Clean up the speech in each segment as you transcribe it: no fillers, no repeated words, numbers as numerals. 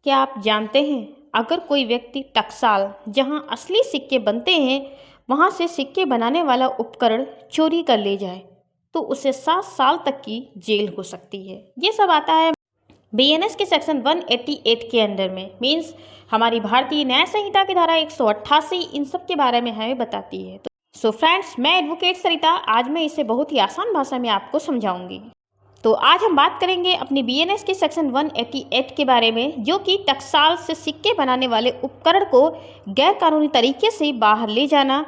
क्या आप जानते हैं, अगर कोई व्यक्ति टकसाल जहां असली सिक्के बनते हैं वहां से सिक्के बनाने वाला उपकरण चोरी कर ले जाए तो उसे 7 साल तक की जेल हो सकती है। ये सब आता है बीएनएस के सेक्शन 188 के अंडर में। मीन्स हमारी भारतीय न्याय संहिता की धारा 188 इन सब के बारे में हमें बताती है। सो फ्रेंड्स, मैं एडवोकेट सरिता, आज मैं इसे बहुत ही आसान भाषा में आपको समझाऊंगी। तो आज हम बात करेंगे अपनी बीएनएस के सेक्शन 188 के बारे में, जो कि टकसाल से सिक्के बनाने वाले उपकरण को गैर कानूनी तरीके से बाहर ले जाना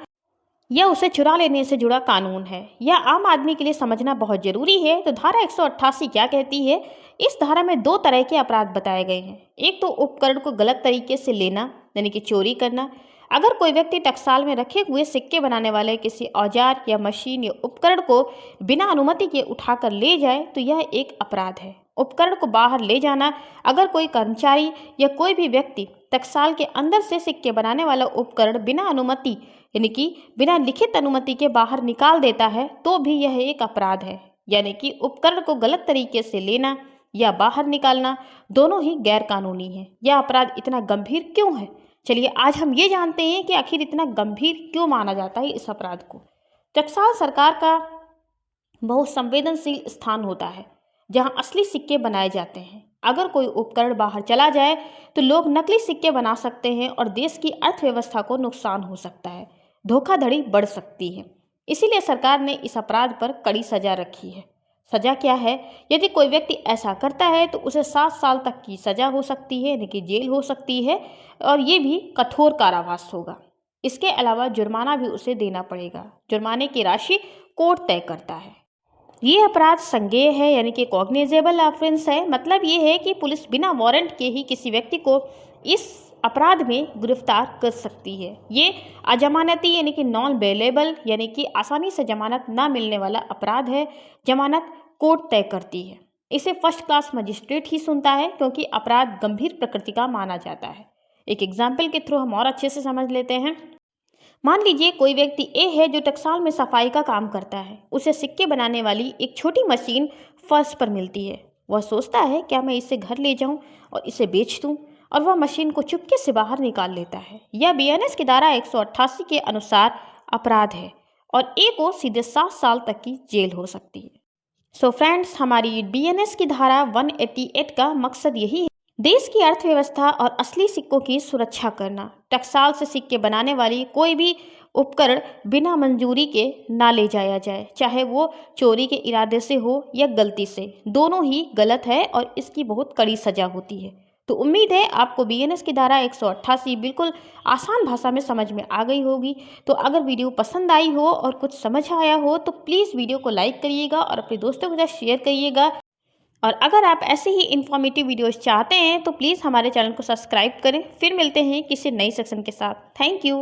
या उसे चुरा लेने से जुड़ा कानून है। यह आम आदमी के लिए समझना बहुत जरूरी है। तो धारा 188 क्या कहती है? इस धारा में 2 तरह के अपराध बताए गए हैं। एक तो उपकरण को गलत तरीके से लेना, यानी कि चोरी करना। अगर कोई व्यक्ति टकसाल में रखे हुए सिक्के बनाने वाले किसी औजार या मशीन या उपकरण को बिना अनुमति के उठाकर ले जाए तो यह एक अपराध है। उपकरण को बाहर ले जाना, अगर कोई कर्मचारी या कोई भी व्यक्ति टकसाल के अंदर से सिक्के बनाने वाला उपकरण बिना अनुमति, यानी कि बिना लिखित अनुमति के बाहर निकाल देता है तो भी यह एक अपराध है। यानी कि उपकरण को गलत तरीके से लेना या बाहर निकालना दोनों ही गैर कानूनी है। यह अपराध इतना गंभीर क्यों है? चलिए आज हम ये जानते हैं कि आखिर इतना गंभीर क्यों माना जाता है इस अपराध को। टकसाल सरकार का बहुत संवेदनशील स्थान होता है जहां असली सिक्के बनाए जाते हैं। अगर कोई उपकरण बाहर चला जाए तो लोग नकली सिक्के बना सकते हैं और देश की अर्थव्यवस्था को नुकसान हो सकता है, धोखाधड़ी बढ़ सकती है। इसीलिए सरकार ने इस अपराध पर कड़ी सजा रखी है। सजा क्या है? यदि कोई व्यक्ति ऐसा करता है तो उसे 7 साल तक की सजा हो सकती है, यानी कि जेल हो सकती है, और ये भी कठोर कारावास होगा। इसके अलावा जुर्माना भी उसे देना पड़ेगा। जुर्माने की राशि कोर्ट तय करता है। ये अपराध संज्ञेय है, यानी कि कॉग्निजेबल ऑफेंस है। मतलब ये है कि पुलिस बिना वारंट के ही किसी व्यक्ति को इस अपराध में गिरफ्तार कर सकती है। ये अजमानती, यानी कि नॉन बेलेबल, यानी कि आसानी से जमानत ना मिलने वाला अपराध है। जमानत कोर्ट तय करती है। इसे फर्स्ट क्लास मजिस्ट्रेट ही सुनता है क्योंकि अपराध गंभीर प्रकृति का माना जाता है। एक एग्जाम्पल के थ्रू हम और अच्छे से समझ लेते हैं। मान लीजिए कोई व्यक्ति ए है जो टकसाल में सफाई का काम करता है। उसे सिक्के बनाने वाली एक छोटी मशीन फर्श पर मिलती है। वह सोचता है क्या मैं इसे घर ले जाऊं और इसे बेच दूं, और वह मशीन को चुपके से बाहर निकाल लेता है। यह बीएनएस की धारा 188 के अनुसार अपराध है और ए को सीधे 7 साल तक की जेल हो सकती है। सो फ्रेंड्स, हमारी बीएनएस की धारा 188 का मकसद यही है, देश की अर्थव्यवस्था और असली सिक्कों की सुरक्षा करना। टकसाल से सिक्के बनाने वाली कोई भी उपकरण बिना मंजूरी के ना ले जाया जाए, चाहे वो चोरी के इरादे से हो या गलती से। दोनों ही गलत है और इसकी बहुत कड़ी सजा होती है। तो उम्मीद है आपको बीएनएस की धारा 188 बिल्कुल आसान भाषा में समझ में आ गई होगी। तो अगर वीडियो पसंद आई हो और कुछ समझ आया हो तो प्लीज़ वीडियो को लाइक करिएगा और अपने दोस्तों के साथ शेयर करिएगा। और अगर आप ऐसे ही इन्फॉर्मेटिव वीडियोस चाहते हैं तो प्लीज़ हमारे चैनल को सब्सक्राइब करें। फिर मिलते हैं किसी नई सेक्शन के साथ। Thank you.